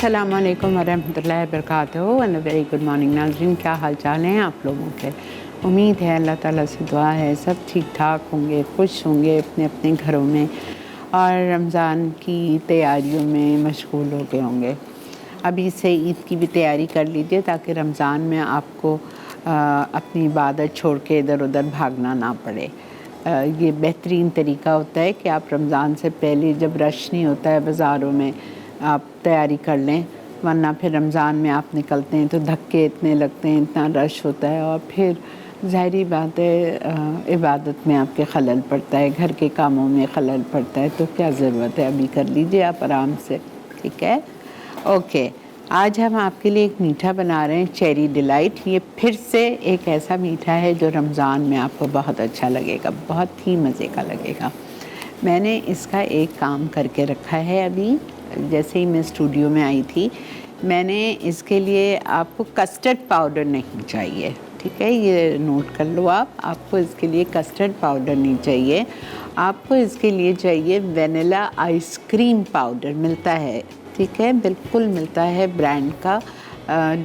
अस्सलाम वालेकुम वरहमतुल्लाहि वबरकातुहू एंड वेरी गुड मॉर्निंग नाज़रीन, क्या हाल चाल हैं आप लोगों के। उम्मीद है अल्लाह ताला से दुआ है सब ठीक ठाक होंगे, खुश होंगे अपने अपने घरों में और रमज़ान की तैयारियों में मशगूल हो गए होंगे। अभी से ईद की भी तैयारी कर लीजिए ताकि रमज़ान में आपको अपनी इबादत छोड़ के इधर उधर भागना ना पड़े। ये बेहतरीन तरीका होता है कि आप रमज़ान से पहले जब रश नहीं होता है बाज़ारों में आप तैयारी कर लें, वरना फिर रमज़ान में आप निकलते हैं तो धक्के इतने लगते हैं, इतना रश होता है और फिर ज़ाहिरी बात है इबादत में आपके खलल पड़ता है, घर के कामों में खलल पड़ता है। तो क्या ज़रूरत है, अभी कर लीजिए आप आराम से, ठीक है। ओके, आज हम आपके लिए एक मीठा बना रहे हैं, चेरी डिलाइट। ये फिर से एक ऐसा मीठा है जो रमज़ान में आपको बहुत अच्छा लगेगा, बहुत ही मज़े का लगेगा। मैंने इसका एक काम करके रखा है। अभी जैसे ही मैं स्टूडियो में आई थी, मैंने इसके लिए आपको कस्टर्ड पाउडर नहीं चाहिए, ठीक है, ये नोट कर लो आपको इसके लिए कस्टर्ड पाउडर नहीं चाहिए। आपको इसके लिए चाहिए वेनिला आइसक्रीम पाउडर, मिलता है, ठीक है, बिल्कुल मिलता है ब्रांड का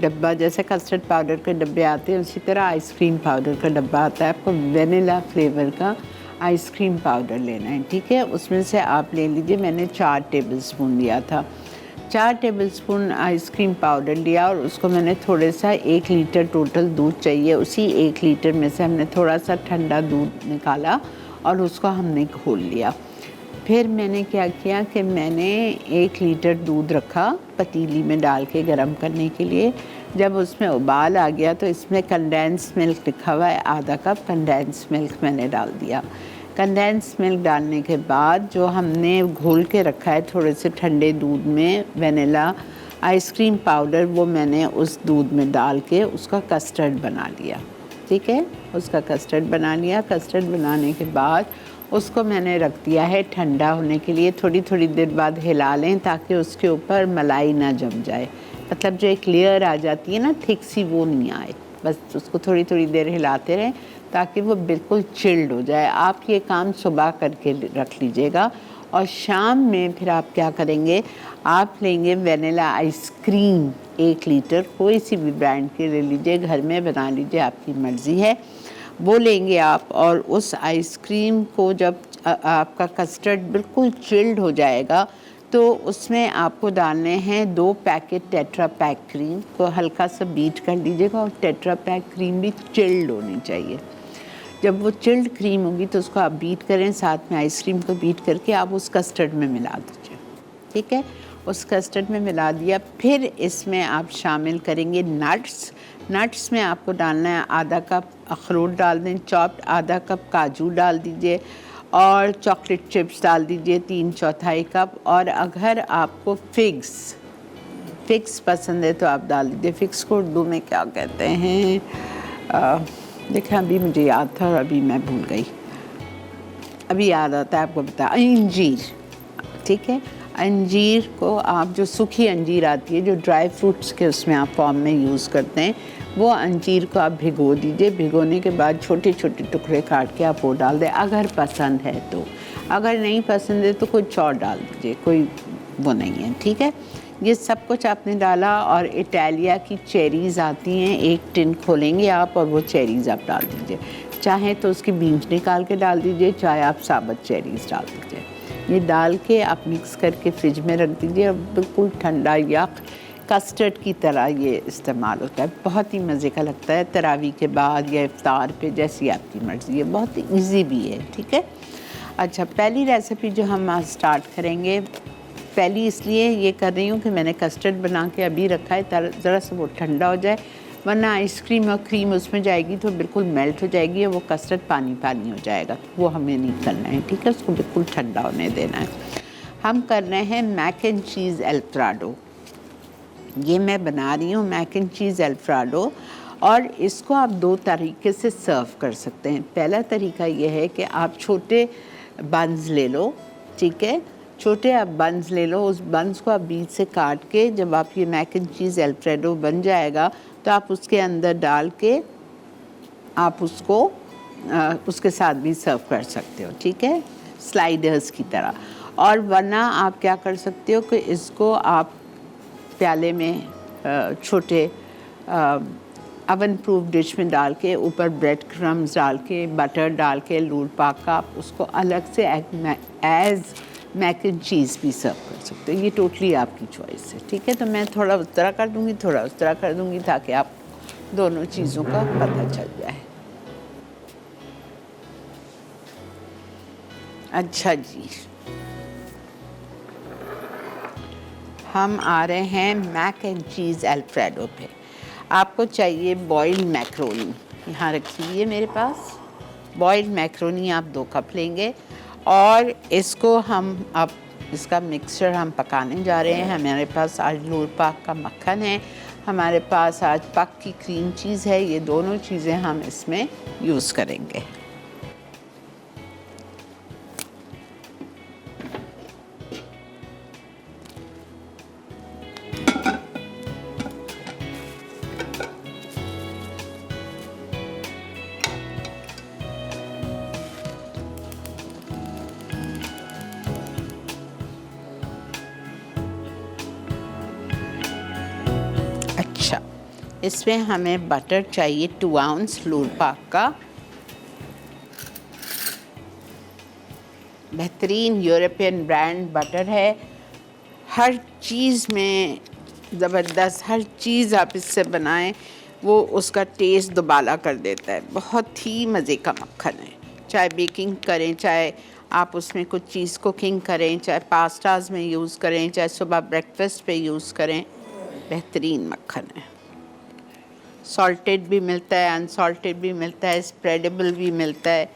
डब्बा। जैसे कस्टर्ड पाउडर के डब्बे आते हैं उसी तरह आइसक्रीम पाउडर का डब्बा आता है। आपको वेनिला फ्लेवर का आइसक्रीम पाउडर लेना है, ठीक है। उसमें से आप ले लीजिए, मैंने 4 टेबलस्पून लिया था। 4 टेबलस्पून आइसक्रीम पाउडर लिया और उसको मैंने थोड़े सा 1 लीटर टोटल दूध चाहिए, उसी 1 लीटर में से हमने थोड़ा सा ठंडा दूध निकाला और उसको हमने घोल लिया। फिर मैंने क्या किया कि मैंने 1 लीटर दूध रखा पतीली में डाल के गर्म करने के लिए। जब उसमें उबाल आ गया तो इसमें कंडेंस मिल्क लिखा हुआ है, आधा कप कंडेंस मिल्क मैंने डाल दिया। कंडेंस मिल्क डालने के बाद जो हमने घोल के रखा है थोड़े से ठंडे दूध में वेनिला आइसक्रीम पाउडर, वो मैंने उस दूध में डाल के उसका कस्टर्ड बना लिया, ठीक है। उसका कस्टर्ड बना लिया। कस्टर्ड बनाने के बाद उसको मैंने रख दिया है ठंडा होने के लिए। थोड़ी थोड़ी देर बाद हिला लें ताकि उसके ऊपर मलाई ना जम जाए, मतलब जो एक लेयर आ जाती है ना थिक सी, वो नहीं आए। बस उसको थोड़ी थोड़ी देर हिलाते रहें ताकि वो बिल्कुल चिल्ड हो जाए। आप ये काम सुबह करके रख लीजिएगा और शाम में फिर आप क्या करेंगे, आप लेंगे वेनिला आइसक्रीम 1 लीटर, कोई सी भी ब्रांड की ले लीजिए, घर में बना लीजिए, आपकी मर्ज़ी है, वो लेंगे आप। और उस आइसक्रीम को जब आपका कस्टर्ड बिल्कुल चिल्ड हो जाएगा तो उसमें आपको डालने हैं 2 पैकेट टेट्रा पैक क्रीम को हल्का सा बीट कर लीजिएगा। और टेट्रा पैक क्रीम भी चिल्ड होनी चाहिए। जब वो चिल्ड क्रीम होगी तो उसको आप बीट करें, साथ में आइसक्रीम को बीट करके आप उस कस्टर्ड में मिला दीजिए, ठीक है। उस कस्टर्ड में मिला दिया। फिर इसमें आप शामिल करेंगे नट्स। नट्स में आपको डालना है आधा कप अखरोट डाल दें चॉप्ड, आधा कप काजू डाल दीजिए और चॉकलेट चिप्स डाल दीजिए 3/4 कप। और अगर आपको फिग्स पसंद है तो आप डाल दीजिए। फिग्स को उर्दू में क्या कहते हैं, देखें अभी मुझे याद था और अभी मैं भूल गई, अभी याद आता है आपको बता, अंजीर, ठीक है। अंजीर को आप, जो सूखी अंजीर आती है जो ड्राई फ्रूट्स के उसमें आप फॉर्म में यूज़ करते हैं, वो अंजीर को आप भिगो दीजिए। भिगोने के बाद छोटे छोटे टुकड़े काट के आप वो डाल दें अगर पसंद है तो। अगर नहीं पसंद है तो कुछ और डाल दीजिए, कोई वो नहीं है, ठीक है। ये सब कुछ आपने डाला और इटालिया की चेरीज़ आती हैं, 1 टिन खोलेंगे आप और वो चेरीज़ आप डाल दीजिए। चाहे तो उसकी बीज निकाल के डाल दीजिए, चाहे आप साबुत चेरीज़ डाल दीजिए। ये डाल के आप मिक्स करके फ्रिज में रख दीजिए और बिल्कुल ठंडा या कस्टर्ड की तरह ये इस्तेमाल होता है। बहुत ही मज़े का लगता है तरावी के बाद या इफ्तार पे, जैसी आपकी मर्ज़ी है। बहुत इजी भी है, ठीक है। अच्छा, पहली रेसिपी जो हम आज स्टार्ट करेंगे, पहली इसलिए ये कर रही हूँ कि मैंने कस्टर्ड बना के अभी रखा है, ज़रा सा वो ठंडा हो जाए, वरना आइसक्रीम और क्रीम उसमें जाएगी तो बिल्कुल मेल्ट हो जाएगी और वो कस्टर्ड पानी पानी हो जाएगा, तो वो हमें नहीं करना है, ठीक है। उसको बिल्कुल ठंडा होने देना है। हम कर रहे हैं मैक एंड चीज़ अल्फ्रेडो। ये मैं बना रही हूँ मैक एंड चीज़ अल्फ्रेडो, और इसको आप 2 तरीके से सर्व कर सकते हैं। पहला तरीका ये है कि आप छोटे बन्स ले लो, ठीक है, छोटे आप बन्स ले लो। उस बन्स को आप बीच से काट के, जब आप ये मैक एंड चीज़ अल्फ्रेडो बन जाएगा तो आप उसके अंदर डाल के आप उसको उसके साथ भी सर्व कर सकते हो, ठीक है, स्लाइडर्स की तरह। और वरना आप क्या कर सकते हो कि इसको आप प्याले में छोटे अवन प्रूफ डिश में डाल के ऊपर ब्रेड क्रम्स डाल के बटर डाल के लूर पाक का आप उसको अलग से एज मैक एंड चीज़ भी सर्व कर सकते हो। ये टोटली आपकी चॉइस है, ठीक है। तो मैं थोड़ा उस तरह कर दूँगी, थोड़ा उस तरह कर दूँगी, ताकि आप दोनों चीज़ों का पता चल जाए। अच्छा जी, हम आ रहे हैं मैक एंड चीज़ अल्फ्रेडो पे। आपको चाहिए बॉइल्ड मैक्रोनी, यहाँ रखी हुई है मेरे पास। बॉइल्ड मैक्रोनी आप 2 कप लेंगे और इसको हम अब इसका मिक्सचर हम पकाने जा रहे हैं। हमारे पास आज लूर पाक का मक्खन है, हमारे पास आज पाक की क्रीम चीज़ है। ये दोनों चीज़ें हम इसमें यूज़ करेंगे। अच्छा, इसमें हमें बटर चाहिए 2 आउंस लूर पाक का। बेहतरीन यूरोपियन ब्रांड बटर है, हर चीज़ में ज़बरदस्त, हर चीज़ आप इससे बनाएं वो उसका टेस्ट दुबाला कर देता है। बहुत ही मज़े का मक्खन है। चाहे बेकिंग करें, चाहे आप उसमें कुछ चीज़ कुकिंग करें, चाहे पास्ताज में यूज़ करें, चाहे सुबह ब्रेकफास्ट पे यूज़ करें, बेहतरीन मक्खन है। सॉल्टेड भी मिलता है, अनसॉल्टेड भी मिलता है, स्प्रेडेबल भी मिलता है।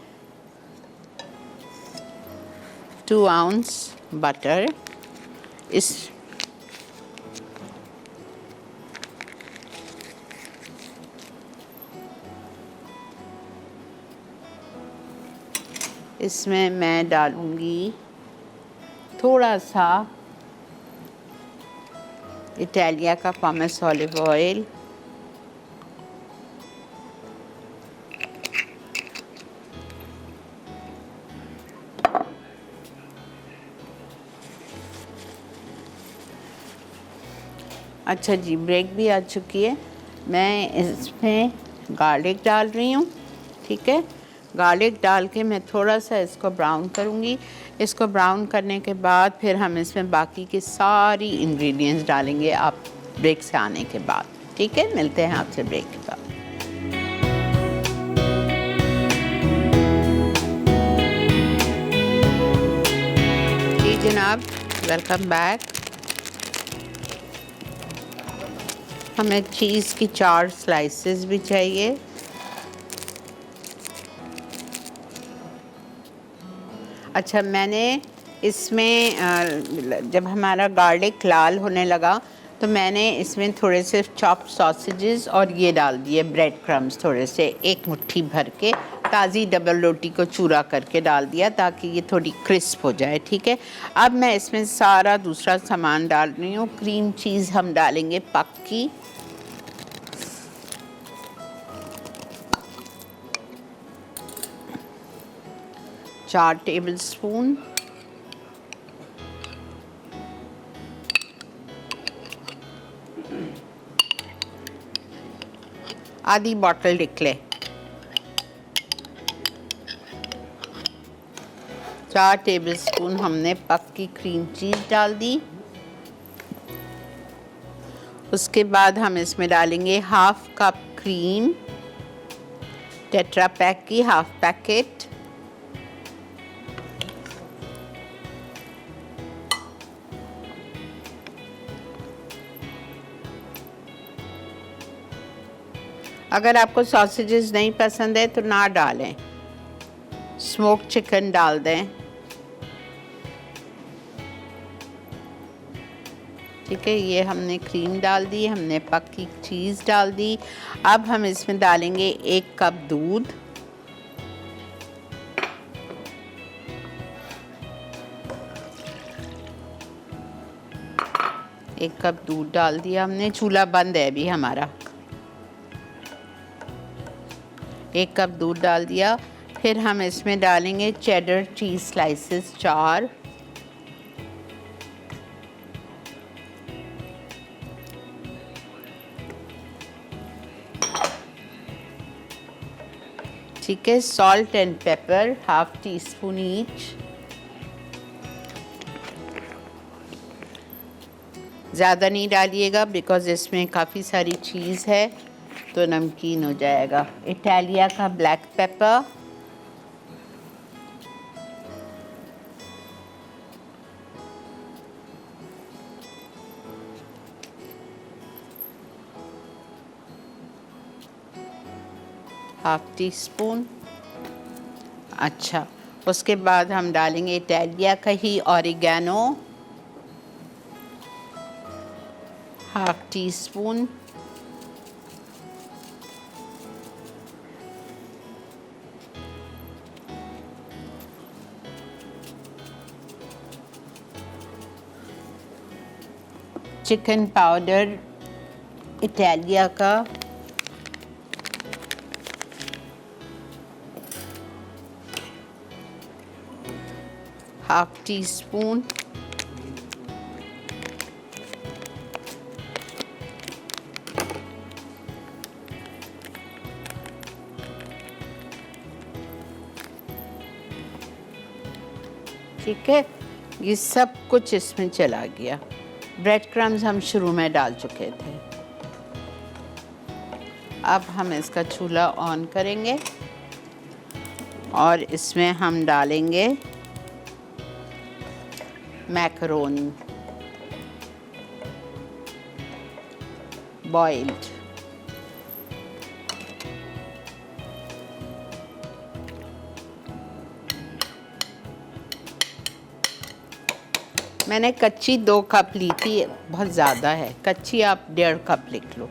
2 आउंस बटर, इसमें मैं डालूंगी थोड़ा सा इटालिया का पॉमेस ऑलिव ऑयल, अच्छा जी, ब्रेक भी आ चुकी है। मैं इसमें गार्लिक डाल रही हूँ, ठीक है। गार्लिक डाल के मैं थोड़ा सा इसको ब्राउन करूँगी। इसको ब्राउन करने के बाद फिर हम इसमें बाकी की सारी इंग्रेडिएंट्स डालेंगे आप ब्रेक से आने के बाद, ठीक है। मिलते हैं आपसे ब्रेक के बाद। जी जनाब, वेलकम बैक। हमें चीज़ की 4 स्लाइसेस भी चाहिए। अच्छा, मैंने इसमें जब हमारा गार्लिक लाल होने लगा तो मैंने इसमें थोड़े से चॉप्ड सॉसेजेस और ये डाल दिए ब्रेड क्रम्स, थोड़े से 1 मुट्ठी भर के ताज़ी डबल रोटी को चूरा करके डाल दिया ताकि ये थोड़ी क्रिस्प हो जाए, ठीक है। अब मैं इसमें सारा दूसरा सामान डाल रही हूँ। क्रीम चीज़ हम डालेंगे पक्की, चार टेबल स्पून। आधी बॉटल निकले, 4 टेबल स्पून हमने पक्की क्रीम चीज़ डाल दी। उसके बाद हम इसमें डालेंगे 1/2 कप क्रीम, टेट्रा पैक की 1/2 पैकेट। अगर आपको सॉसेजेस नहीं पसंद है तो ना डालें, स्मोक चिकन डाल दें, ठीक है। ये हमने क्रीम डाल दी, हमने पक्की चीज़ डाल दी। अब हम इसमें डालेंगे 1 कप दूध, एक कप दूध डाल दिया हमने। चूल्हा बंद है अभी हमारा। 1 कप दूध डाल दिया। फिर हम इसमें डालेंगे चेडर चीज़ स्लाइसेस 4, ठीक है। Salt and paper half tea spoon each. ज़्यादा नहीं डालिएगा बिकॉज़ इसमें काफ़ी सारी चीज़ है तो नमकीन हो जाएगा। इटालिया का black pepper, half teaspoon. अच्छा, उसके बाद हम डालेंगे इटालिया का ही oregano, half teaspoon. Chicken powder Italia का, हाफ टी स्पून। ठीक है, ये सब कुछ इसमें चला गया। ब्रेड क्रम्स हम शुरू में डाल चुके थे। अब हम इसका चूल्हा ऑन करेंगे और इसमें हम डालेंगे मैकरोनी बॉइल्ड। मैंने कच्ची 2 कप ली थी, बहुत ज़्यादा है, कच्ची आप 1.5 कप लिख लो।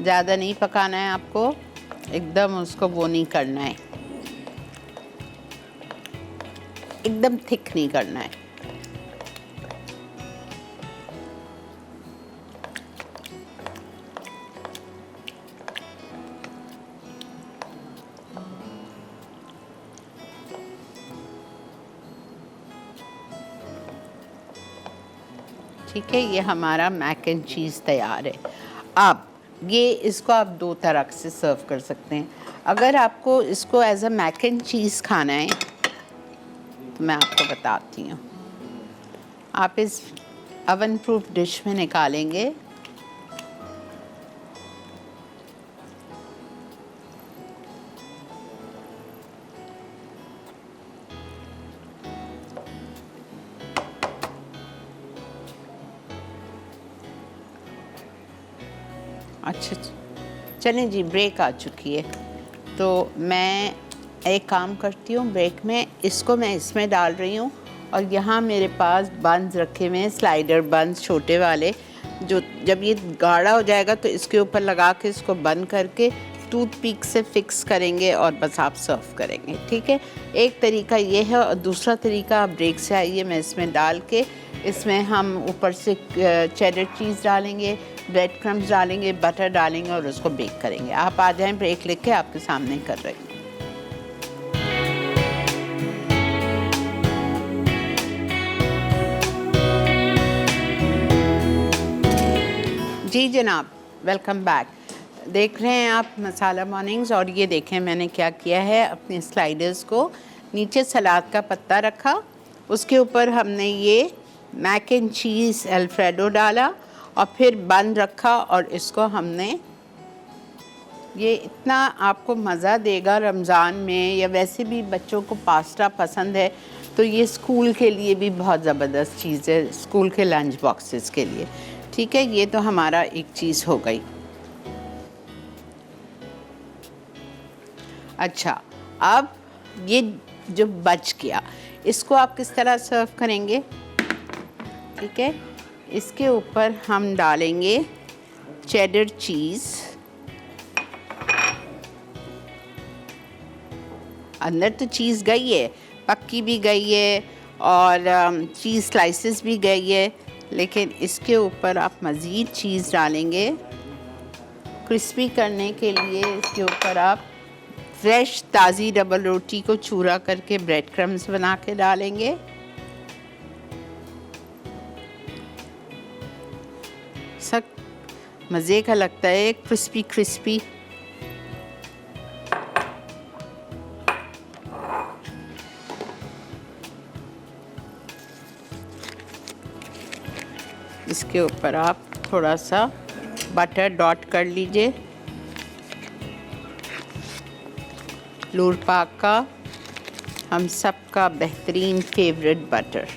ज़्यादा नहीं पकाना है आपको, एकदम उसको वो नहीं करना है, एकदम थिक नहीं करना है। ठीक है, ये हमारा मैक एंड चीज़ तैयार है। अब ये इसको आप 2 तरह से सर्व कर सकते हैं। अगर आपको इसको as a mac and cheese खाना है तो मैं आपको बताती हूँ। आप इस ओवन प्रूफ डिश में निकालेंगे, अच्छा चलें जी, ब्रेक आ चुकी है तो मैं एक काम करती हूँ, ब्रेक में इसको मैं इसमें डाल रही हूँ और यहाँ मेरे पास बंस रखे हुए हैं, स्लाइडर बंस छोटे वाले, जो जब ये गाढ़ा हो जाएगा तो इसके ऊपर लगा के इसको बंद करके टूथपिक से फिक्स करेंगे और बस आप सर्व करेंगे। ठीक है, एक तरीका ये है और दूसरा तरीका, आप ब्रेक से आइए, मैं इसमें डाल के इसमें हम ऊपर से चेडर चीज़ डालेंगे, ब्रेड क्रम्स डालेंगे, बटर डालेंगे और उसको बेक करेंगे। आप आ जाएं, ब्रेक लेके आपके सामने कर रही हूँ। जी जनाब, वेलकम बैक। देख रहे हैं आप मसाला मॉर्निंग्स, और ये देखें मैंने क्या किया है, अपने स्लाइडर्स को नीचे सलाद का पत्ता रखा, उसके ऊपर हमने ये मैक एंड चीज़ अल्फ्रेडो डाला और फिर बंद रखा और इसको हमने, ये इतना आपको मज़ा देगा रमज़ान में, या वैसे भी बच्चों को पास्ता पसंद है तो ये स्कूल के लिए भी बहुत ज़बरदस्त चीज़ है, स्कूल के लंच बॉक्सेस के लिए। ठीक है, ये तो हमारा एक चीज़ हो गई। अच्छा, अब ये जो बच गया इसको आप किस तरह सर्व करेंगे? ठीक है, इसके ऊपर हम डालेंगे चेडर चीज़, अंदर तो चीज़ गई है, पक्की भी गई है और चीज़ स्लाइसेस भी गई है, लेकिन इसके ऊपर आप मज़ीद चीज़ डालेंगे क्रिस्पी करने के लिए। इसके ऊपर आप फ्रेश ताज़ी डबल रोटी को चूरा करके ब्रेड क्रम्स बना के डालेंगे मज़े का लगता है, क्रिस्पी क्रिस्पी। इसके ऊपर आप थोड़ा सा बटर डॉट कर लीजिए, लूर पाक का हम सबका बेहतरीन फेवरेट बटर।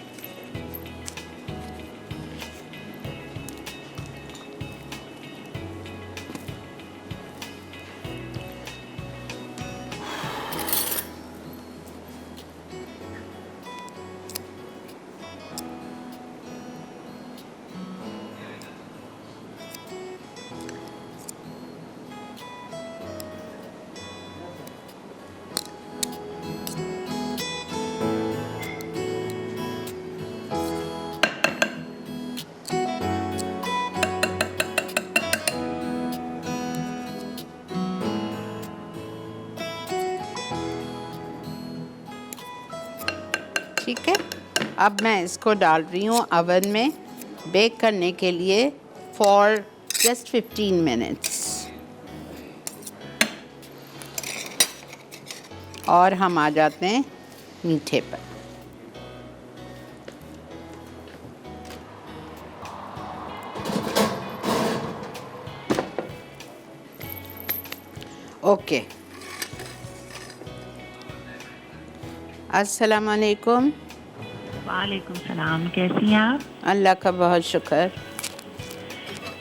ठीक है, अब मैं इसको डाल रही हूँ अवन में बेक करने के लिए फॉर जस्ट 15 मिनट्स। और हम आ जाते हैं मीठे पर। ओके, अस्सलाम वालेकुम। वालेकुम सलाम, कैसी हैं आप? अल्लाह का बहुत शुक्र।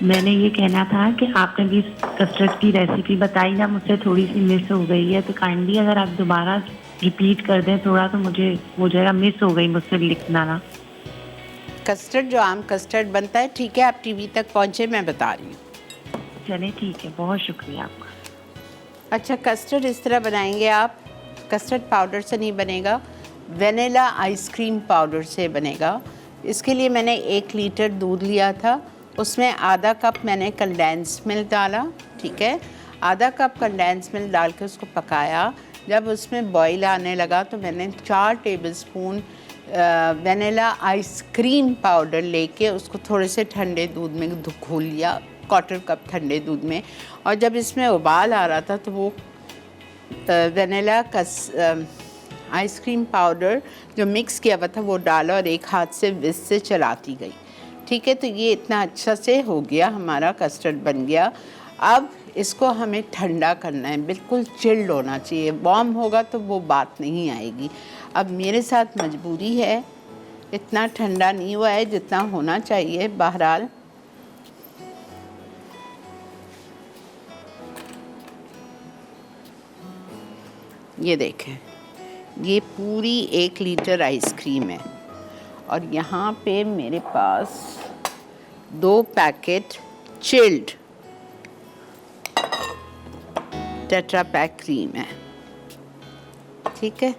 मैंने ये कहना था कि आपने भी कस्टर्ड की रेसिपी बताई ना, मुझसे थोड़ी सी मिस हो गई है, तो काइंडली अगर आप दोबारा रिपीट कर दें थोड़ा, तो मुझे वो जगह मिस हो गई मुझसे लिखना ना। कस्टर्ड जो आम कस्टर्ड बनता है, ठीक है, आप टीवी तक पहुँचे, मैं बता रही हूँ। चले ठीक है, बहुत शुक्रिया आपका। अच्छा, कस्टर्ड इस तरह बनाएंगे आप, कस्टर्ड पाउडर से नहीं बनेगा, वेनिला आइसक्रीम पाउडर से बनेगा। इसके लिए मैंने 1 लीटर दूध लिया था, उसमें आधा कप मैंने कंडेंस मिल्क डाला, ठीक है, आधा कप कंडेंस मिल्क डाल के उसको पकाया। जब उसमें बॉईल आने लगा तो मैंने 4 टेबलस्पून वेनिला आइसक्रीम पाउडर लेके उसको थोड़े से ठंडे दूध में घोल लिया, 1/4 कप ठंडे दूध में। और जब इसमें उबाल आ रहा था तो वो वेनिला आइसक्रीम पाउडर जो मिक्स किया हुआ था वो डाला और एक हाथ से विस्क से चलाती गई, ठीक है। तो ये इतना अच्छा से हो गया, हमारा कस्टर्ड बन गया। अब इसको हमें ठंडा करना है, बिल्कुल चिल्ड होना चाहिए, वार्म होगा तो वो बात नहीं आएगी। अब मेरे साथ मजबूरी है, इतना ठंडा नहीं हुआ है जितना होना चाहिए। बहरहाल ये देखें, ये पूरी 1 लीटर आइसक्रीम है और यहाँ पे मेरे पास 2 packet chilled tetra pack cream है, ठीक है।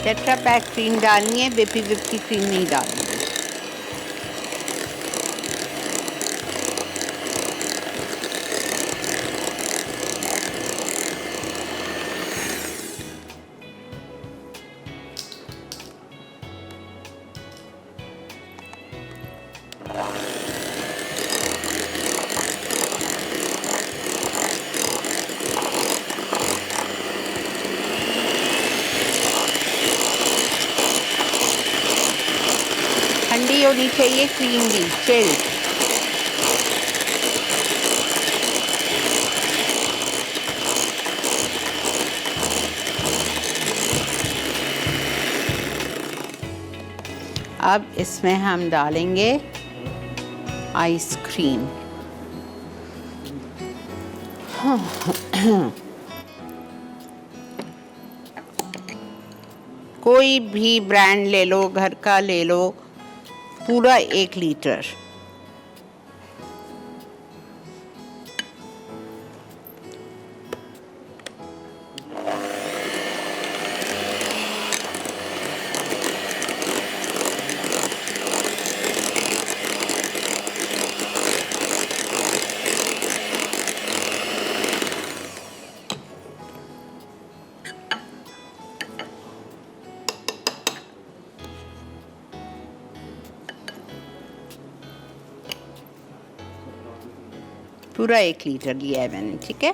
टेट्रा पैक क्रीम डालनी है, विपी विप की क्रीम नहीं डालनी है। ठंडी होनी चाहिए क्रीम भी, चिल्ड। अब इसमें हम डालेंगे आइसक्रीम। कोई भी ब्रांड ले लो, घर का ले लो, पूरा 1 लीटर। पूरा 1 लीटर लिया है मैंने, ठीक है।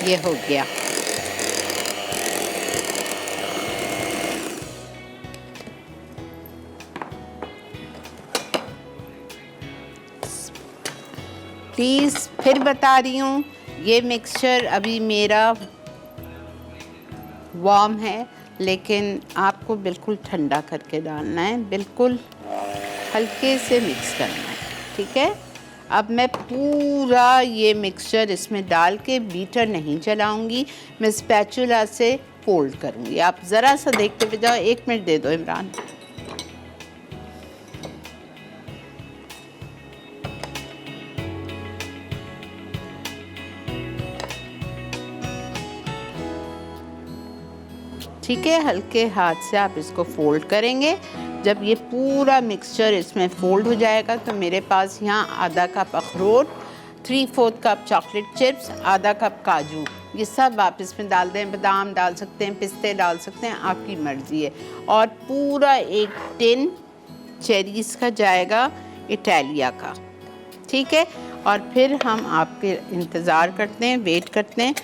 ये हो गया। प्लीज़ फिर बता रही हूँ, ये मिक्सचर अभी मेरा वार्म है, लेकिन आपको बिल्कुल ठंडा करके डालना है, बिल्कुल हल्के से मिक्स करना है, ठीक है। अब मैं पूरा ये मिक्सचर इसमें डाल के बीटर नहीं चलाऊंगी, मैं स्पैचुला से फोल्ड करूंगी। आप ज़रा सा देखते हुए जाओ, 1 मिनट दे दो इमरान। ठीक है, हल्के हाथ से आप इसको फोल्ड करेंगे। जब ये पूरा मिक्सचर इसमें फोल्ड हो जाएगा तो मेरे पास यहाँ आधा कप अखरोट, 3/4 कप चॉकलेट चिप्स, आधा कप काजू, ये सब आप इसमें डाल दें। बादाम डाल सकते हैं, पिस्ते डाल सकते हैं, आपकी मर्ज़ी है। और पूरा 1 टिन चेरीज़ का जाएगा इटालिया का, ठीक है। और फिर हम आपके इंतज़ार करते हैं, वेट करते हैं।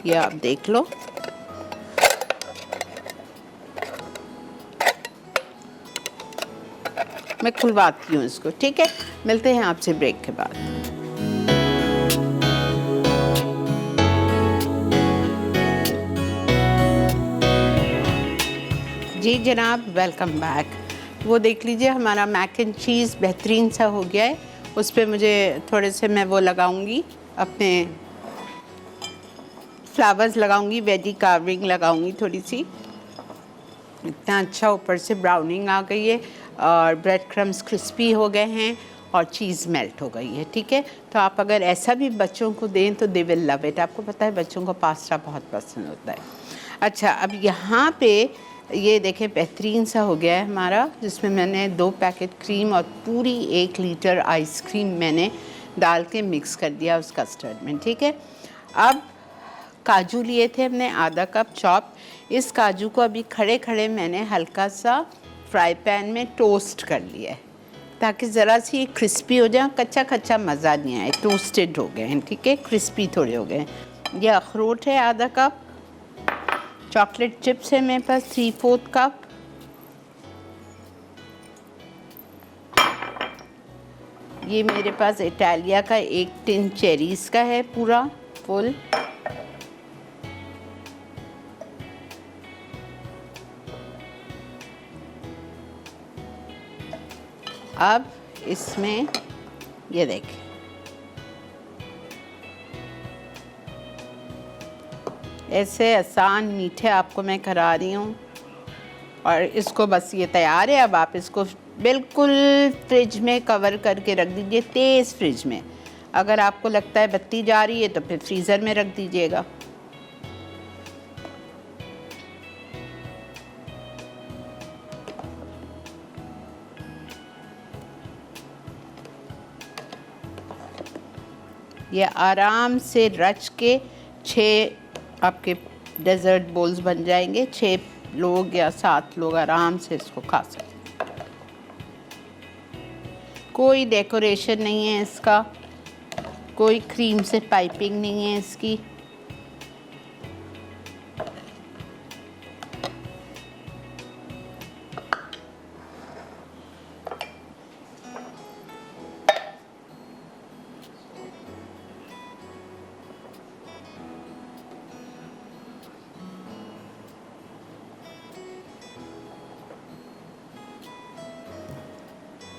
ये आप देख लो, मैं खुलवाती हूँ इसको, ठीक है। मिलते हैं आपसे ब्रेक के बाद। जी जनाब, वेलकम बैक। वो देख लीजिए, हमारा मैक एंड चीज़ बेहतरीन सा हो गया है। उस पर मुझे थोड़े से मैं वो लगाऊंगी, अपने फ्लावर्स लगाऊंगी, वेजी कार्विंग लगाऊंगी थोड़ी सी। इतना अच्छा ऊपर से ब्राउनिंग आ गई है और ब्रेड क्रम्स क्रिस्पी हो गए हैं और चीज़ मेल्ट हो गई है, ठीक है। तो आप अगर ऐसा भी बच्चों को दें तो दे विल लव इट। आपको पता है बच्चों को पास्ता बहुत पसंद होता है। अच्छा, अब यहाँ पे ये देखें बेहतरीन सा हो गया है हमारा, जिसमें मैंने 2 पैकेट क्रीम और पूरी 1 लीटर आइसक्रीम मैंने डाल के मिक्स कर दिया उस कस्टर्ड में, ठीक है। अब काजू लिए थे हमने आधा कप चॉप। इस काजू को अभी खड़े खड़े मैंने हल्का सा फ्राई पैन में टोस्ट कर लिया है, ताकि ज़रा सी क्रिस्पी हो जाए, कच्चा कच्चा मज़ा नहीं आए। टोस्टेड हो गए हैं, ठीक है, क्रिस्पी थोड़े हो गए हैं। यह अखरोट है आधा कप, चॉकलेट चिप्स है मेरे पास 3/4 कप, ये मेरे पास इटालिया का 1 टिन चेरीज़ का है पूरा फुल, अब इसमें ये देखें, ऐसे आसान मीठे आपको मैं करा रही हूँ और इसको बस ये तैयार है। अब आप इसको बिल्कुल फ्रिज में कवर करके रख दीजिए, तेज़ फ्रिज में। अगर आपको लगता है बत्ती जा रही है तो फिर फ्रीज़र में रख दीजिएगा। ये आराम से रच के 6 आपके डेज़र्ट बोल्स बन जाएंगे। 6 लोग या 7 लोग आराम से इसको खा सकते। कोई डेकोरेशन नहीं है इसका, कोई क्रीम से पाइपिंग नहीं है इसकी।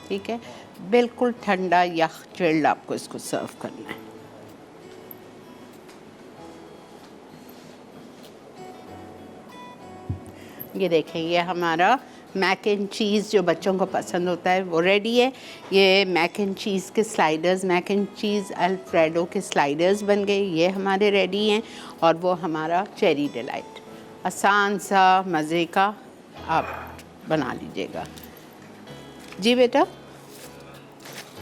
ठीक है, बिल्कुल ठंडा या चिल्ड आपको इसको सर्व करना है। ये देखें, ये हमारा मैक एंड चीज़ जो बच्चों को पसंद होता है वो रेडी है। ये मैक एंड चीज़ के sliders, mac and cheese alfredo के स्लाइडर्स बन गए, ये हमारे रेडी हैं। और वो हमारा चेरी डिलाइट, आसान सा मज़े का आप बना लीजिएगा। जी बेटा,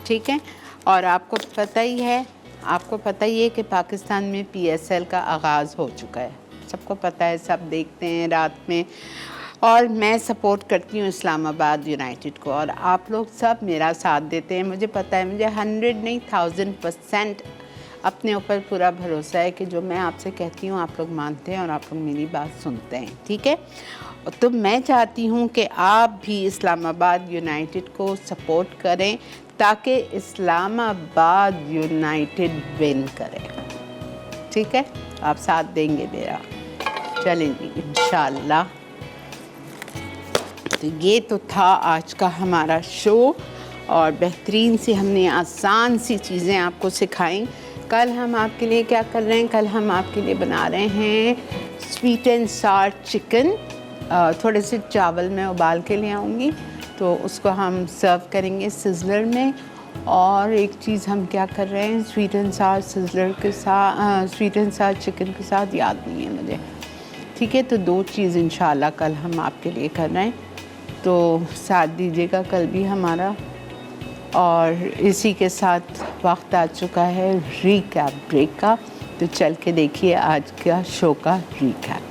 ठीक है। और आपको पता ही है कि पाकिस्तान में PSL का आगाज़ हो चुका है, सबको पता है, सब देखते हैं रात में। और मैं सपोर्ट करती हूँ इस्लामाबाद यूनाइटेड को, और आप लोग सब मेरा साथ देते हैं। मुझे पता है, मुझे 100 नहीं 1000% अपने ऊपर पूरा भरोसा है कि जो मैं आपसे कहती हूँ आप लोग मानते हैं और आप लोग मेरी बात सुनते हैं, ठीक है। तो मैं चाहती हूँ कि आप भी इस्लामाबाद यूनाइटेड को सपोर्ट करें ताकि इस्लामाबाद यूनाइटेड विन करे, ठीक है। आप साथ देंगे मेरा, चलेंगे इंशाल्लाह। तो ये तो था आज का हमारा शो, और बेहतरीन सी हमने आसान सी चीज़ें आपको सिखाई। कल हम आपके लिए क्या कर रहे हैं, कल हम आपके लिए बना रहे हैं स्वीट एंड सार चिकन। थोड़े से चावल मैं उबाल के ले आऊँगी, तो उसको हम सर्व करेंगे सिजलर में। और एक चीज़ हम क्या कर रहे हैं, स्वीट एंड सार सिजलर के साथ, स्वीट एंड सार चिकन के साथ, याद नहीं है मुझे, ठीक है। तो 2 चीज़ इंशाल्लाह कल हम आपके लिए कर रहे हैं, तो साथ दीजिएगा कल भी हमारा। और इसी के साथ वक्त आ चुका है रीकैप ब्रेक का, तो चल के देखिए आज का शो का रीकैप।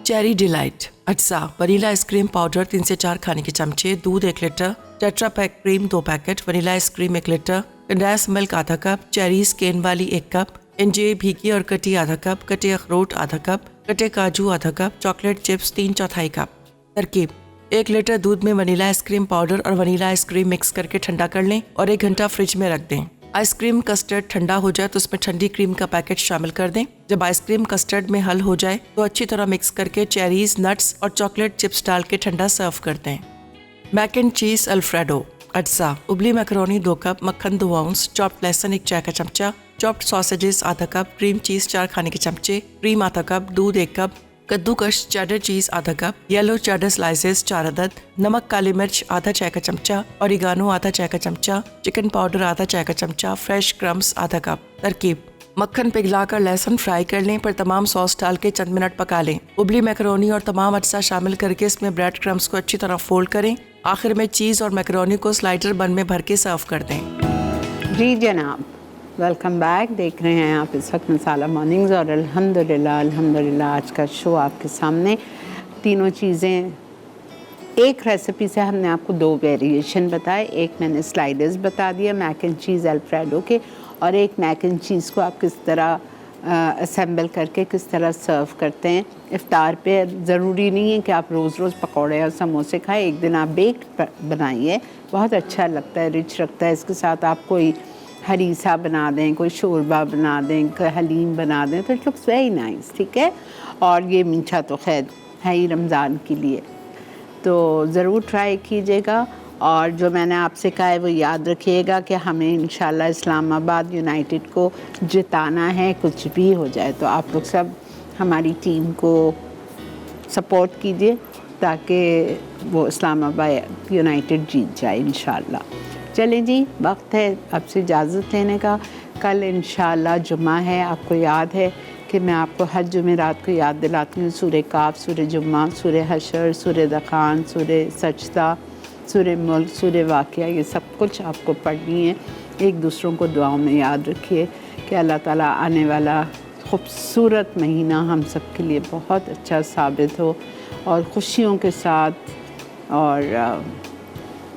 चेरी डिलाइट, अज्जा, वनीला आइसक्रीम पाउडर 3 से 4 खाने के चमचे, दूध 1 litre, tetra pack cream 2 packet, vanilla ice cream 1 litre, condense milk आधा कप, चेरीज केन वाली 1 कप, इंजीर भीगी और कटी आधा कप, कटे अखरोट आधा कप, कटे काजू आधा कप, चॉकलेट चिप्स 3/4 कप। तरकीब: 1 लीटर दूध में वनीला आइसक्रीम पाउडर और वनीला आइसक्रीम मिक्स करके ठंडा कर लें और 1 घंटा फ्रिज में रख दें। आइसक्रीम कस्टर्ड ठंडा हो जाए तो उसमें ठंडी क्रीम का पैकेट शामिल कर दें। जब आइसक्रीम कस्टर्ड में हल हो जाए तो अच्छी तरह मिक्स करके चेरीज, नट्स और चॉकलेट चिप्स डाल के ठंडा सर्व कर दें। मैक एंड चीज अल्फ्रेडो, अज्जा, उबली मैकरोनी 2 कप, मक्खन 2 आउंस, चॉप्ड लहसुन 1 चाय का चमचा, चॉप्ड सॉसेजेस आधा कप, क्रीम चीज 4 खाने के चमचे, क्रीम आधा कप, दूध 1 कप, कद्दूकश चेडर चीज आधा कप, येलो चेडर स्लाइसेस 4 अदद, नमक काली मिर्च आधा चाय का चमचा, ओरिगानो आधा चाय का चमचा, चिकन पाउडर आधा चाय का चमचा, फ्रेश क्रम्स आधा कप। तरकीब: मक्खन पिघलाकर लहसुन फ्राई कर लें, पर तमाम सॉस डाल के चंद मिनट पका लें। उबली मैकरोनी और तमाम अज्जा शामिल करके इसमें ब्रेड क्रम्स को अच्छी तरह फोल्ड करें। आखिर में चीज़ और मैकरोनी को स्लाइडर बन में भर के सर्व कर दें। जी जनाब, वेलकम बैक। देख रहे हैं आप इस वक्त मसाला मॉर्निंग्स, और अल्हम्दुलिल्लाह आज का शो आपके सामने। तीनों चीज़ें एक रेसिपी से हमने आपको 2 वेरिएशन बताए। एक मैंने स्लाइडर्स बता दिया मैक एंड चीज़ अल्फ्रेडो के, और एक मैक एंड चीज़ को आप किस तरह असेंबल करके किस तरह सर्व करते हैं। इफ्तार पे ज़रूरी नहीं है कि आप रोज़ रोज़ पकौड़े और समोसे खाएं, एक दिन आप बेक्ड बनाइए, बहुत अच्छा लगता है, रिच लगता है। इसके साथ आप कोई हरीसा बना दें, कोई शोरबा बना दें, कोई हलीम बना दें, तो इट लुक्स वेरी नाइस, ठीक है। और ये मीठा तो खैर है ही रमज़ान के लिए, तो ज़रूर ट्राई कीजिएगा। और जो मैंने आपसे कहा है वो याद रखिएगा कि हमें इंशाल्लाह इस्लामाबाद यूनाइटेड को जिताना है, कुछ भी हो जाए। तो आप लोग सब हमारी टीम को सपोर्ट कीजिए ताकि वो इस्लामाबाद यूनाइटेड जीत जाए इंशाल्लाह। चलें जी, वक्त है आपसे इजाज़त लेने का। कल इंशाल्लाह जुम्मा है। आपको याद है कि मैं आपको हर जुमेरात को याद दिलाती हूँ सूरह काफ, सूरह जुम्मा, सूरह हशर, सूरह दखान, सूरह सजदा, सूरह मुल्क, सूरह वाक़िया, ये सब कुछ आपको पढ़नी है। एक दूसरों को दुआओं में याद रखिए कि अल्लाह ताला आने वाला खूबसूरत महीना हम सब के लिए बहुत अच्छा साबित हो, और ख़ुशियों के साथ और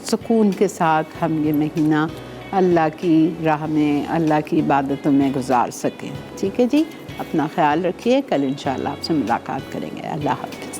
सुकून के साथ हम ये महीना अल्लाह की राह में, अल्लाह की इबादतों में गुजार सकें। ठीक है जी, अपना ख्याल रखिए। कल इंशाल्लाह आपसे मुलाकात करेंगे। अल्लाह हाफ़िज़।